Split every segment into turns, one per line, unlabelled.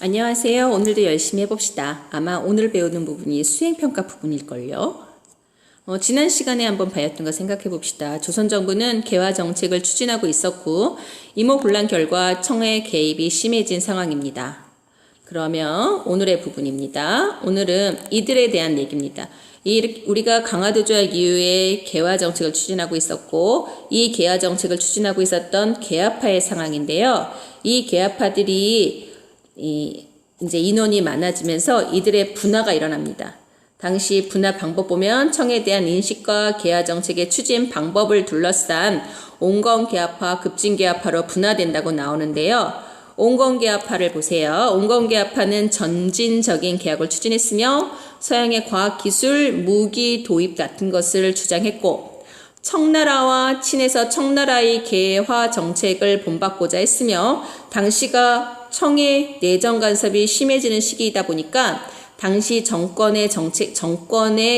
안녕하세요. 오늘도 열심히 해봅시다. 아마 오늘 배우는 부분이 수행평가 부분일걸요. 지난 시간에 한번 봤던 거 생각해봅시다. 조선정부는 개화 정책을 추진하고 있었고 이모곤란 결과 청의 개입이 심해진 상황입니다. 그러면 오늘의 부분입니다. 오늘은 이들에 대한 얘기입니다. 우리가 강화도 조약 이후에 개화 정책을 추진하고 있었고 이 개화 정책을 추진하고 있었던 개화파의 상황인데요. 이 개화파들이 이제 인원이 많아지면서 이들의 분화가 일어납니다. 당시 분화 방법 보면 청에 대한 인식과 개화 정책의 추진 방법을 둘러싼 온건개화파, 급진개화파로 분화된다고 나오는데요. 온건개화파를 보세요. 온건개화파는 전진적인 개혁을 추진했으며 서양의 과학기술, 무기 도입 같은 것을 주장했고 청나라와 친해서 청나라의 개화 정책을 본받고자 했으며 당시가 청의 내정 간섭이 심해지는 시기이다 보니까 당시 정권의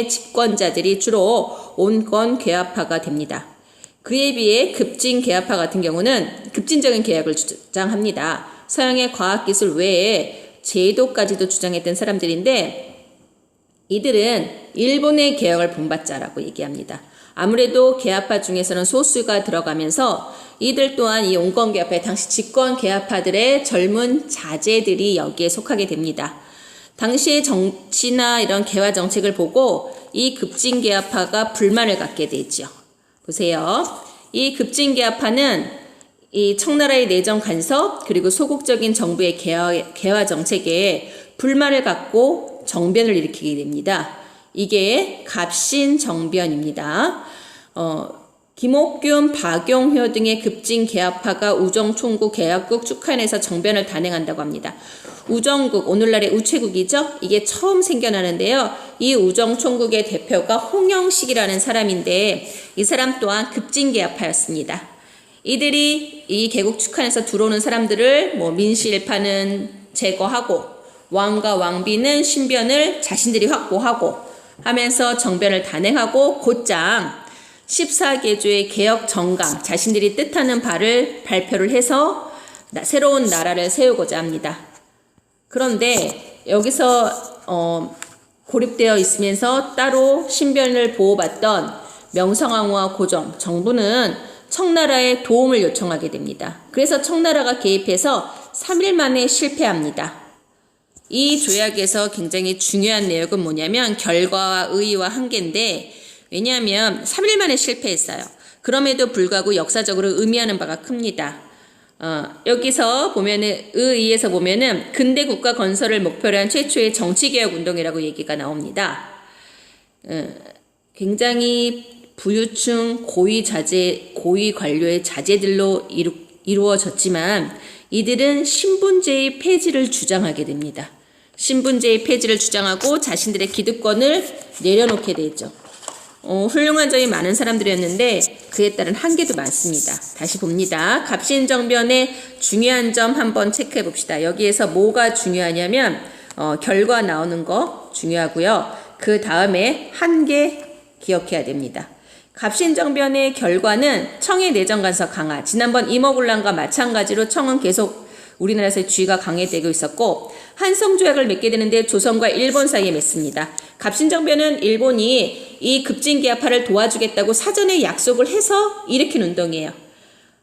집권자들이 주로 온건 개화파가 됩니다. 그에 비해 급진 개화파 같은 경우는 급진적인 개혁을 주장합니다. 서양의 과학기술 외에 제도까지도 주장했던 사람들인데 이들은 일본의 개혁을 본받자라고 얘기합니다. 아무래도 개화파 중에서는 소수가 들어가면서 이들 또한 이 온건개화파의 당시 집권개화파들의 젊은 자제들이 여기에 속하게 됩니다. 당시의 정치나 이런 개화 정책을 보고 이 급진개화파가 불만을 갖게 되죠. 보세요. 이 급진개화파는 이 청나라의 내정 간섭 그리고 소극적인 정부의 개화 정책에 불만을 갖고 정변을 일으키게 됩니다. 이게 갑신정변입니다. 김옥균, 박용효 등의 급진 개화파가 우정총국 개혁국 축한에서 정변을 단행한다고 합니다. 우정국, 오늘날의 우체국이죠. 이게 처음 생겨나는데요. 이 우정총국의 대표가 홍영식이라는 사람인데 이 사람 또한 급진 개화파였습니다. 이들이 이 개국 축한에서 들어오는 사람들을 민시일파는 제거하고 왕과 왕비는 신변을 자신들이 확보하고 하면서 정변을 단행하고 곧장 14개조의 개혁 정강, 자신들이 뜻하는 바를 발표를 해서 새로운 나라를 세우고자 합니다. 그런데 여기서 고립되어 있으면서 따로 신변을 보호받던 명성황후와 고종, 정부는 청나라의 도움을 요청하게 됩니다. 그래서 청나라가 개입해서 3일 만에 실패합니다. 이 조약에서 굉장히 중요한 내용은 뭐냐면 결과와 의의와 한계인데 왜냐하면 3일 만에 실패했어요. 그럼에도 불구하고 역사적으로 의미하는 바가 큽니다. 여기서 보면은 의의에서 보면은 근대 국가 건설을 목표로 한 최초의 정치개혁 운동이라고 얘기가 나옵니다. 굉장히 부유층 고위 관료의 자제들로 이루어졌지만 이들은 신분제의 폐지를 주장하게 됩니다. 신분제의 폐지를 주장하고 자신들의 기득권을 내려놓게 되죠. 훌륭한 점이 많은 사람들이었는데 그에 따른 한계도 많습니다. 다시 봅니다. 갑신정변의 중요한 점 한번 체크해 봅시다. 여기에서 뭐가 중요하냐면 결과 나오는 거 중요하고요. 그 다음에 한계 기억해야 됩니다. 갑신정변의 결과는 청의 내정 간섭 강화. 지난번 이모곤란과 마찬가지로 청은 계속 우리나라에서의 지위가 강해되고 있었고 한성조약을 맺게 되는데 조선과 일본 사이에 맺습니다. 갑신정변은 일본이 이 급진개화파를 도와주겠다고 사전에 약속을 해서 일으킨 운동이에요.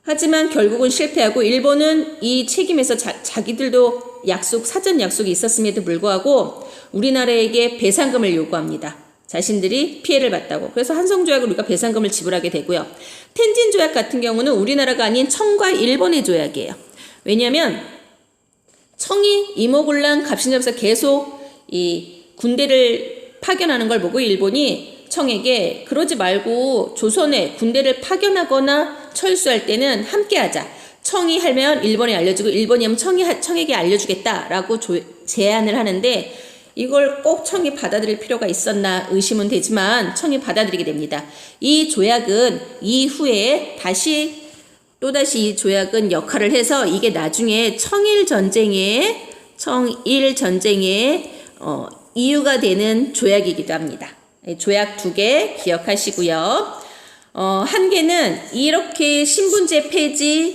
하지만 결국은 실패하고 일본은 이 책임에서 자기들도 사전 약속이 있었음에도 불구하고 우리나라에게 배상금을 요구합니다. 자신들이 피해를 봤다고. 그래서 한성조약을 우리가 배상금을 지불하게 되고요. 텐진조약 같은 경우는 우리나라가 아닌 청과 일본의 조약이에요. 왜냐하면 청이 이모곤란 갑신정변에서 계속 이 군대를 파견하는 걸 보고 일본이 청에게 그러지 말고 조선에 군대를 파견하거나 철수할 때는 함께하자. 청이 하면 일본에 알려주고 일본이 하면 청에게 알려주겠다라고 제안을 하는데 이걸 꼭 청이 받아들일 필요가 있었나 의심은 되지만 청이 받아들이게 됩니다. 이 조약은 이후에 또다시 이 조약은 역할을 해서 이게 나중에 청일 전쟁의 이유가 되는 조약이기도 합니다. 조약 2개 기억하시고요. 한계는 이렇게 신분제 폐지,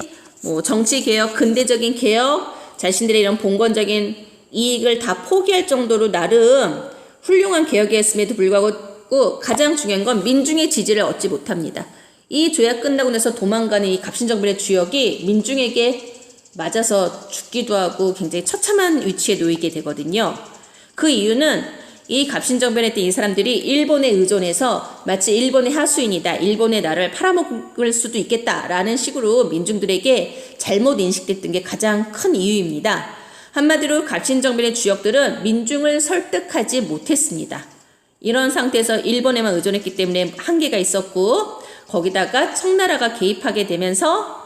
정치개혁, 근대적인 개혁, 자신들의 이런 봉건적인 이익을 다 포기할 정도로 나름 훌륭한 개혁이었음에도 불구하고 가장 중요한 건 민중의 지지를 얻지 못합니다. 이 조약 끝나고 나서 도망가는 이 갑신정변의 주역이 민중에게 맞아서 죽기도 하고 굉장히 처참한 위치에 놓이게 되거든요. 그 이유는 이 갑신정변에 때 이 사람들이 일본에 의존해서 마치 일본의 하수인이다, 일본의 나라를 팔아먹을 수도 있겠다라는 식으로 민중들에게 잘못 인식됐던 게 가장 큰 이유입니다. 한마디로 갑신정변의 주역들은 민중을 설득하지 못했습니다. 이런 상태에서 일본에만 의존했기 때문에 한계가 있었고, 거기다가 청나라가 개입하게 되면서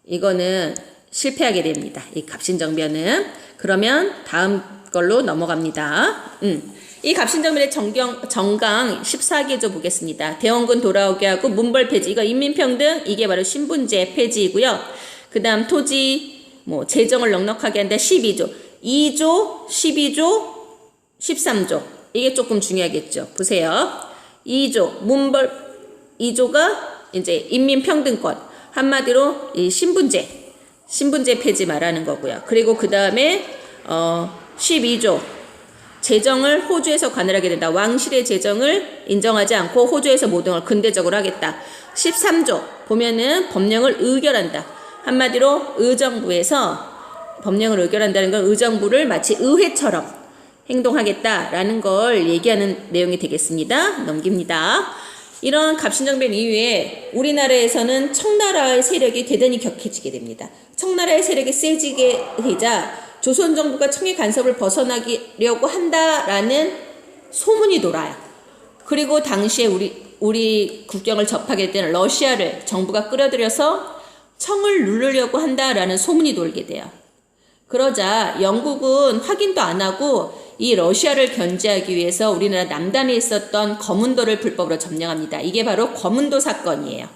이거는 실패하게 됩니다. 이 갑신정변은. 그러면 다음 걸로 넘어갑니다. 이 갑신정변의 정강 14개조 보겠습니다. 대원군 돌아오게 하고 문벌 폐지, 이거 인민평등, 이게 바로 신분제 폐지이고요. 그 다음 토지 재정을 넉넉하게 한다 12조, 2조, 12조, 13조, 이게 조금 중요하겠죠. 보세요. 2조 문벌 2조가 이제 인민평등권, 한마디로 이 신분제 폐지 말하는 거고요. 그리고 그 다음에 12조 재정을 호주에서 관할하게 된다. 왕실의 재정을 인정하지 않고 호주에서 모든 걸 근대적으로 하겠다. 13조 보면은 법령을 의결한다. 한마디로 의정부에서 법령을 의결한다는 건 의정부를 마치 의회처럼 행동하겠다라는 걸 얘기하는 내용이 되겠습니다. 넘깁니다. 이런 갑신정변 이후에 우리나라에서는 청나라의 세력이 대단히 격해지게 됩니다. 청나라의 세력이 세지게 되자 조선 정부가 청의 간섭을 벗어나려고 한다라는 소문이 돌아요. 그리고 당시에 우리 국경을 접하게 된 러시아를 정부가 끌어들여서 청을 누르려고 한다라는 소문이 돌게 돼요. 그러자 영국은 확인도 안 하고 이 러시아를 견제하기 위해서 우리나라 남단에 있었던 거문도를 불법으로 점령합니다. 이게 바로 거문도 사건이에요.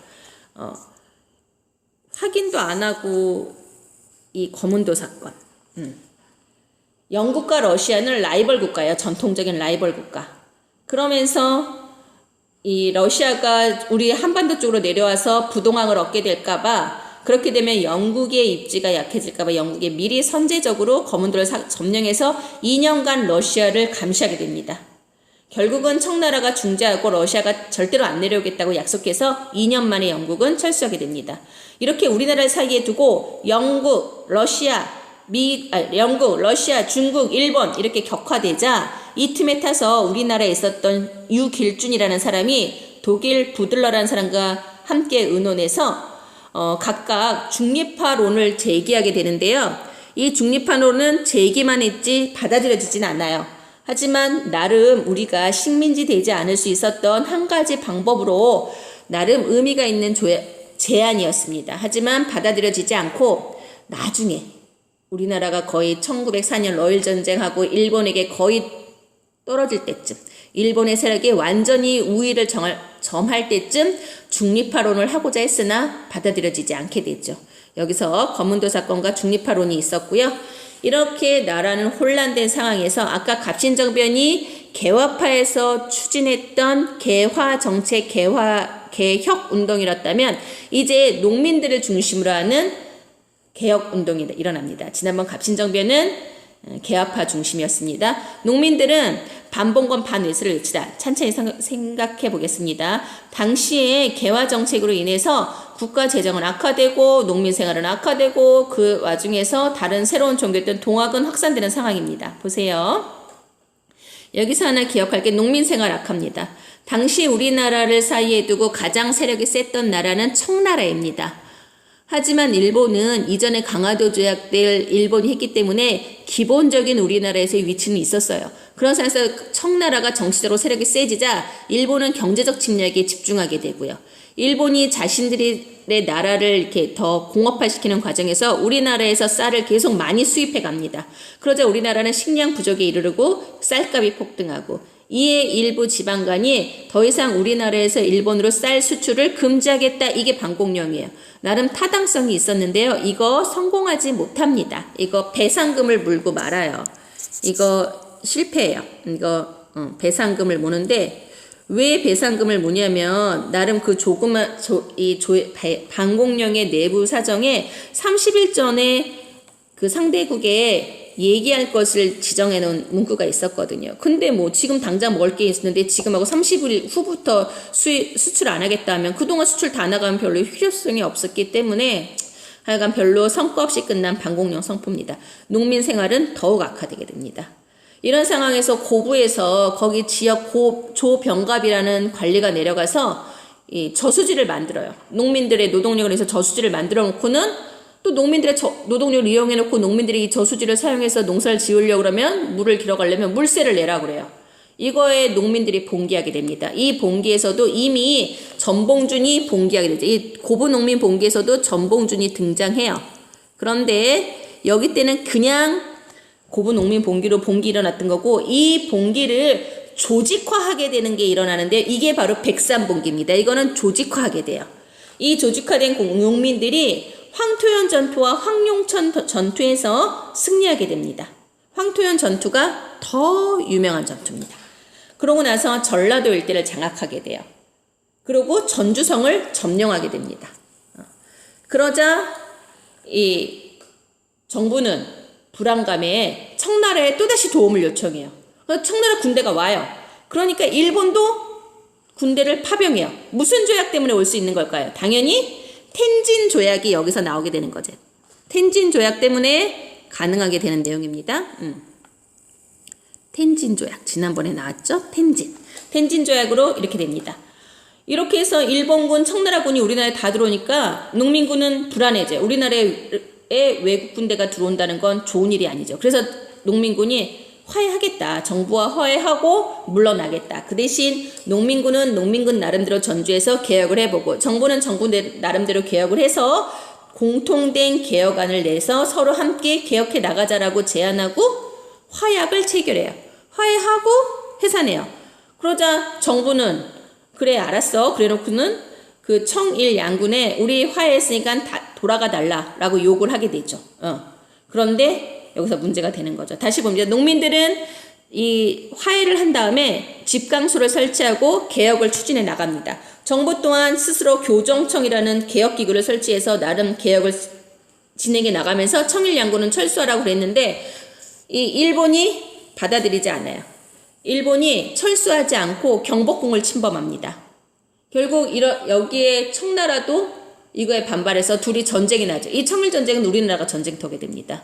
확인도 안 하고 이 거문도 사건. 영국과 러시아는 라이벌 국가예요. 전통적인 라이벌 국가. 그러면서 이 러시아가 우리 한반도 쪽으로 내려와서 부동항을 얻게 될까봐, 그렇게 되면 영국의 입지가 약해질까봐 영국이 미리 선제적으로 거문도를 점령해서 2년간 러시아를 감시하게 됩니다. 결국은 청나라가 중재하고 러시아가 절대로 안 내려오겠다고 약속해서 2년 만에 영국은 철수하게 됩니다. 이렇게 우리나라 사이에 두고 영국, 러시아, 중국, 일본 이렇게 격화되자 이 틈에 타서 우리나라에 있었던 유길준이라는 사람이 독일 부들러라는 사람과 함께 의논해서 각각 중립화론을 제기하게 되는데요. 이 중립화론은 제기만 했지 받아들여지진 않아요. 하지만 나름 우리가 식민지 되지 않을 수 있었던 한 가지 방법으로 나름 의미가 있는 제안이었습니다. 하지만 받아들여지지 않고 나중에 우리나라가 거의 1904년 러일 전쟁하고 일본에게 거의 떨어질 때쯤, 일본의 세력이 완전히 우위를 점할 때쯤 중립화론을 하고자 했으나 받아들여지지 않게 됐죠. 여기서 거문도 사건과 중립화론이 있었고요. 이렇게 나라는 혼란된 상황에서 아까 갑신정변이 개화파에서 추진했던 개화정책, 개혁운동이었다면 이제 농민들을 중심으로 하는 개혁운동이 일어납니다. 지난번 갑신정변은 개화파 중심이었습니다. 농민들은 반봉건 반외수를 외치다. 천천히 생각해 보겠습니다. 당시에 개화 정책으로 인해서 국가 재정은 악화되고 농민 생활은 악화되고 그 와중에서 다른 새로운 종교였던 동학은 확산되는 상황입니다. 보세요. 여기서 하나 기억할 게 농민 생활 악화입니다. 당시 우리나라를 사이에 두고 가장 세력이 셌던 나라는 청나라입니다. 하지만 일본은 이전에 강화도 조약을 일본이 했기 때문에 기본적인 우리나라에서의 위치는 있었어요. 그런 상황에서 청나라가 정치적으로 세력이 세지자 일본은 경제적 침략에 집중하게 되고요. 일본이 자신들의 나라를 이렇게 더 공업화시키는 과정에서 우리나라에서 쌀을 계속 많이 수입해 갑니다. 그러자 우리나라는 식량 부족에 이르르고 쌀값이 폭등하고 이에 일부 지방간이 더 이상 우리나라에서 일본으로 쌀 수출을 금지하겠다. 이게 방공령이에요. 나름 타당성이 있었는데요. 이거 성공하지 못합니다. 이거 배상금을 물고 말아요. 이거 실패해요. 이거 배상금을 무는데 왜 배상금을 무냐면 나름 그 조그만 방공령의 내부 사정에 30일 전에 그 상대국에 얘기할 것을 지정해 놓은 문구가 있었거든요. 근데 뭐 지금 당장 먹을 게 있는데 지금하고 30일 후부터 수출 안 하겠다 하면 그동안 수출 다 나가면 별로 필요성이 없었기 때문에 하여간 별로 성과 없이 끝난 반공령 성포입니다. 농민 생활은 더욱 악화되게 됩니다. 이런 상황에서 고부에서 거기 지역 조병갑이라는 관리가 내려가서 이 저수지를 만들어요. 농민들의 노동력을 해서 저수지를 만들어 놓고는 또 농민들의 노동력을 이용해 놓고 농민들이 이 저수지를 사용해서 농사를 지으려고 그러면 물을 길어가려면 물세를 내라 그래요. 이거에 농민들이 봉기하게 됩니다. 이 봉기에서도 이미 전봉준이 봉기하게 되죠. 이 고부농민 봉기에서도 전봉준이 등장해요. 그런데 여기 때는 그냥 고부농민 봉기로 봉기 일어났던 거고 이 봉기를 조직화하게 되는 게 일어나는데 이게 바로 백산봉기입니다. 이거는 조직화하게 돼요. 이 조직화된 농민들이 황토현 전투와 황룡천 전투에서 승리하게 됩니다. 황토현 전투가 더 유명한 전투입니다. 그러고 나서 전라도 일대를 장악하게 돼요. 그리고 전주성을 점령하게 됩니다. 그러자 이 정부는 불안감에 청나라에 또다시 도움을 요청해요. 청나라 군대가 와요. 그러니까 일본도 군대를 파병해요. 무슨 조약 때문에 올 수 있는 걸까요? 당연히 텐진 조약이 여기서 나오게 되는 거죠. 텐진 조약 때문에 가능하게 되는 내용입니다. 텐진 조약 지난번에 나왔죠? 텐진 조약으로 이렇게 됩니다. 이렇게 해서 일본군, 청나라군이 우리나라에 다 들어오니까 농민군은 불안해져요. 우리나라에 외국 군대가 들어온다는 건 좋은 일이 아니죠. 그래서 농민군이 화해하겠다. 정부와 화해하고 물러나겠다. 그 대신 농민군은 농민군 나름대로 전주에서 개혁을 해보고 정부는 정부 나름대로 개혁을 해서 공통된 개혁안을 내서 서로 함께 개혁해 나가자라고 제안하고 화약을 체결해요. 화해하고 해산해요. 그러자 정부는 그래 알았어. 그래놓고는 그 청일 양군에 우리 화해했으니까 다 돌아가 달라라고 요구를 하게 되죠. 그런데 여기서 문제가 되는 거죠. 다시 봅니다. 농민들은 이 화해를 한 다음에 집강소를 설치하고 개혁을 추진해 나갑니다. 정부 또한 스스로 교정청이라는 개혁기구를 설치해서 나름 개혁을 진행해 나가면서 청일 양군은 철수하라고 그랬는데 이 일본이 받아들이지 않아요. 일본이 철수하지 않고 경복궁을 침범합니다. 결국 여기에 청나라도 이거에 반발해서 둘이 전쟁이 나죠. 이 청일전쟁은 우리나라가 전쟁터게 됩니다.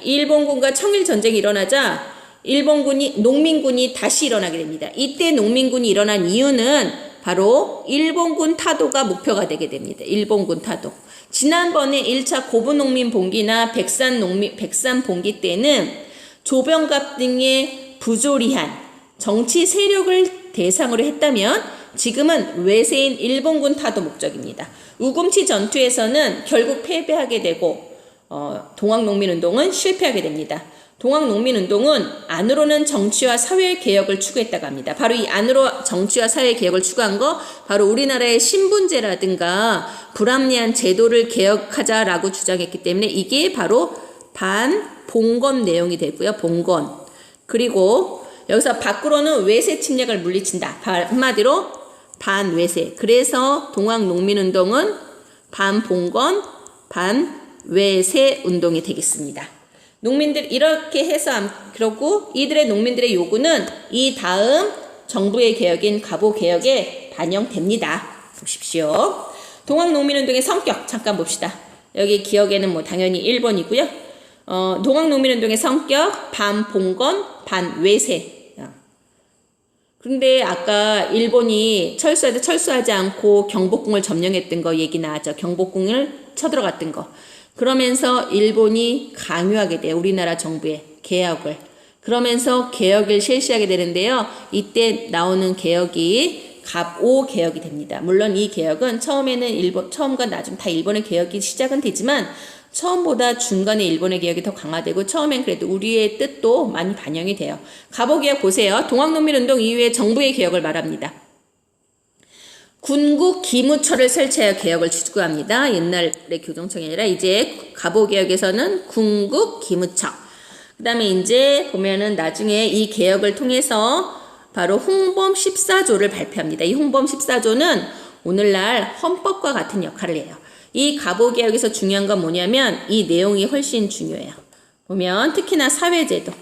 일본군과 청일전쟁이 일어나자 농민군이 다시 일어나게 됩니다. 이때 농민군이 일어난 이유는 바로 일본군 타도가 목표가 되게 됩니다. 일본군 타도. 지난번에 1차 고부농민 봉기나 백산 봉기 때는 조병갑 등의 부조리한 정치 세력을 대상으로 했다면 지금은 외세인 일본군 타도 목적입니다. 우금치 전투에서는 결국 패배하게 되고 동학농민운동은 실패하게 됩니다. 동학농민운동은 안으로는 정치와 사회개혁을 추구했다고 합니다. 바로 이 안으로 정치와 사회개혁을 추구한 거 바로 우리나라의 신분제라든가 불합리한 제도를 개혁하자라고 주장했기 때문에 이게 바로 반봉건 내용이 되고요. 봉건. 그리고 여기서 밖으로는 외세 침략을 물리친다. 한마디로 반외세. 그래서 동학농민운동은 반봉건, 반외세 운동이 되겠습니다. 농민들 이렇게 해서 그러고 이들의 농민들의 요구는 이 다음 정부의 개혁인 가보개혁에 반영됩니다. 보십시오. 동학농민운동의 성격 잠깐 봅시다. 여기 기억에는 뭐 당연히 1번이고요. 동학농민운동의 성격 반봉건, 반외세. 그런데 아까 일본이 철수하지 않고 경복궁을 점령했던 거 얘기 나왔죠. 경복궁을 쳐들어갔던 거. 그러면서 일본이 강요하게 돼요. 우리나라 정부의 개혁을. 그러면서 개혁을 실시하게 되는데요. 이때 나오는 개혁이 갑오 개혁이 됩니다. 물론 이 개혁은 처음과 나중 다 일본의 개혁이 시작은 되지만 처음보다 중간에 일본의 개혁이 더 강화되고 처음엔 그래도 우리의 뜻도 많이 반영이 돼요. 갑오 개혁 보세요. 동학농민운동 이후에 정부의 개혁을 말합니다. 군국 기무처를 설치하여 개혁을 추구합니다. 옛날의 교정청이 아니라 이제 갑오개혁에서는 군국 기무처. 그 다음에 이제 보면은 나중에 이 개혁을 통해서 바로 홍범 14조를 발표합니다. 이 홍범 14조는 오늘날 헌법과 같은 역할을 해요. 이 가보개혁에서 중요한 건 뭐냐면 이 내용이 훨씬 중요해요. 보면 특히나 사회제도,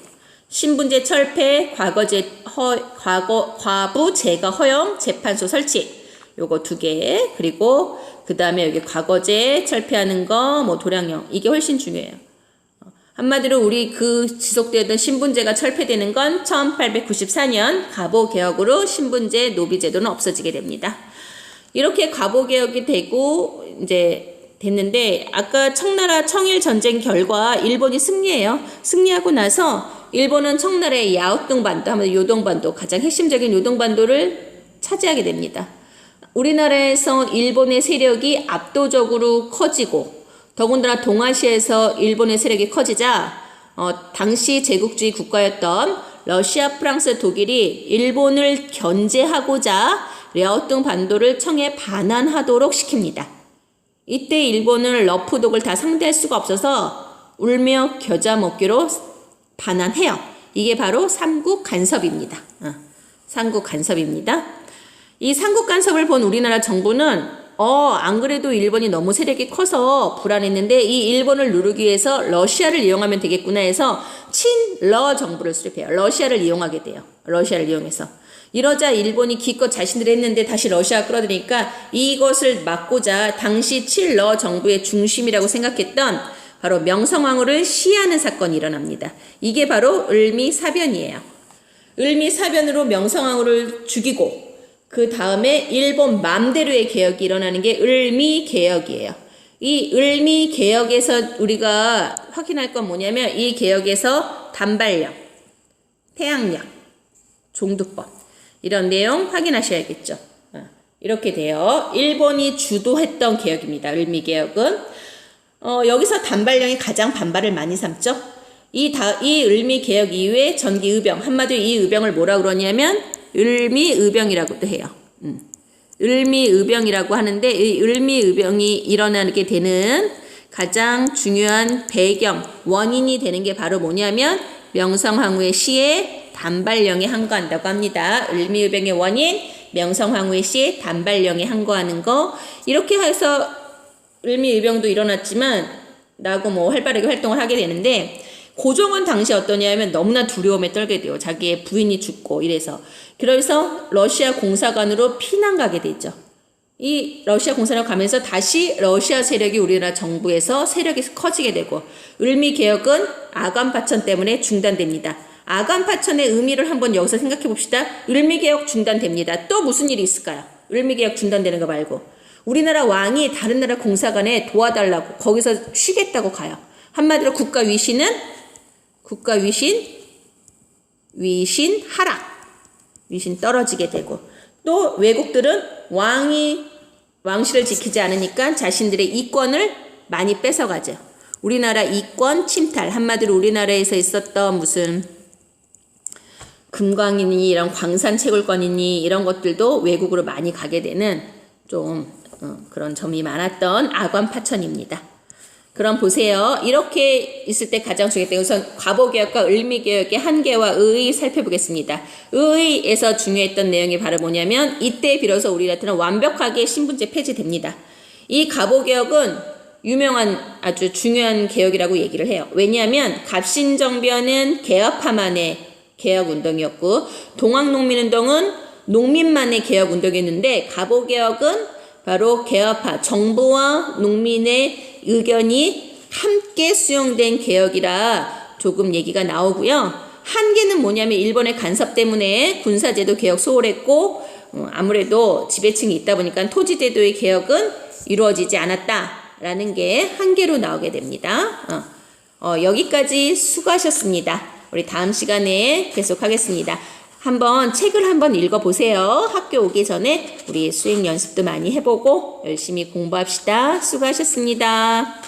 신분제 철폐, 과부 제거 허용, 재판소 설치 요거 2개, 그리고 그 다음에 여기 과거제 철폐하는 거, 뭐 도량령, 이게 훨씬 중요해요. 한마디로 우리 그 지속되던 신분제가 철폐되는 건 1894년 가보개혁으로 신분제 노비제도는 없어지게 됩니다. 이렇게 가보개혁이 되고 이제 됐는데 아까 청나라 청일 전쟁 결과 일본이 승리해요. 승리하고 나서 일본은 청나라의 야오뚱반도, 하면 요동반도, 가장 핵심적인 요동반도를 차지하게 됩니다. 우리나라에서 일본의 세력이 압도적으로 커지고 더군다나 동아시아에서 일본의 세력이 커지자 당시 제국주의 국가였던 러시아, 프랑스, 독일이 일본을 견제하고자 랴오뚱 반도를 청에 반환하도록 시킵니다. 이때 일본은 러프독을 다 상대할 수가 없어서 울며 겨자 먹기로 반환해요. 이게 바로 삼국 간섭입니다. 삼국 간섭입니다. 이 삼국 간섭을 본 우리나라 정부는 안 그래도 일본이 너무 세력이 커서 불안했는데 이 일본을 누르기 위해서 러시아를 이용하면 되겠구나 해서 친러 정부를 수립해요. 러시아를 이용하게 돼요. 러시아를 이용해서. 이러자 일본이 기껏 자신들이 했는데 다시 러시아가 끌어들이니까 이것을 막고자 당시 친러 정부의 중심이라고 생각했던 바로 명성황후를 시해하는 사건이 일어납니다. 이게 바로 을미사변이에요. 을미사변으로 명성황후를 죽이고 그 다음에 일본 맘대로의 개혁이 일어나는 게 을미개혁이에요. 이 을미개혁에서 우리가 확인할 건 뭐냐면 이 개혁에서 단발령, 태양령, 종두법 이런 내용 확인하셔야겠죠. 이렇게 돼요. 일본이 주도했던 개혁입니다. 을미개혁은. 여기서 단발령이 가장 반발을 많이 삼죠. 이 을미개혁 이후에 전기의병, 한마디로 이 의병을 뭐라 그러냐면 을미의병이라고도 해요. 을미의병이라고 하는데 이 을미의병이 일어나게 되는 가장 중요한 배경, 원인이 되는 게 바로 뭐냐면 명성황후의 시에 단발령에 항거한다고 합니다. 을미의병의 원인, 명성황후의 시에 단발령에 항거하는 거. 이렇게 해서 을미의병도 일어났지만 나하고 뭐 활발하게 활동을 하게 되는데 고종은 당시 어떠냐면 너무나 두려움에 떨게 돼요. 자기의 부인이 죽고 이래서. 그래서 러시아 공사관으로 피난 가게 되죠. 이 러시아 공사관 가면서 다시 러시아 세력이 우리나라 정부에서 세력이 커지게 되고 을미개혁은 아간파천 때문에 중단됩니다. 아간파천의 의미를 한번 여기서 생각해 봅시다. 을미개혁 중단됩니다. 또 무슨 일이 있을까요? 을미개혁 중단되는 거 말고. 우리나라 왕이 다른 나라 공사관에 도와달라고 거기서 쉬겠다고 가요. 한마디로 국가 위신 하락. 위신 떨어지게 되고 또 외국들은 왕실을 지키지 않으니까 자신들의 이권을 많이 뺏어가죠. 우리나라 이권 침탈, 한마디로 우리나라에서 있었던 무슨 금광이니 이런 광산 채굴권이니 이런 것들도 외국으로 많이 가게 되는 좀 그런 점이 많았던 아관파천입니다. 그럼 보세요. 이렇게 있을 때 가장 중요했던 우선 과보개혁과 을미개혁의 한계와 의의 살펴보겠습니다. 의의에서 중요했던 내용이 바로 뭐냐면 이때 비로소 우리나라는 완벽하게 신분제 폐지됩니다. 이 과보개혁은 유명한 아주 중요한 개혁이라고 얘기를 해요. 왜냐하면 갑신정변은 개업파만의 개혁운동이었고 동학농민운동은 농민만의 개혁운동이었는데 과보개혁은 바로 개업파, 정부와 농민의 의견이 함께 수용된 개혁이라 조금 얘기가 나오고요. 한계는 뭐냐면 일본의 간섭 때문에 군사제도 개혁 소홀했고 아무래도 지배층이 있다 보니까 토지제도의 개혁은 이루어지지 않았다라는 게 한계로 나오게 됩니다. 여기까지 수고하셨습니다. 우리 다음 시간에 계속하겠습니다. 책을 한번 읽어보세요. 학교 오기 전에 우리 수행 연습도 많이 해보고 열심히 공부합시다. 수고하셨습니다.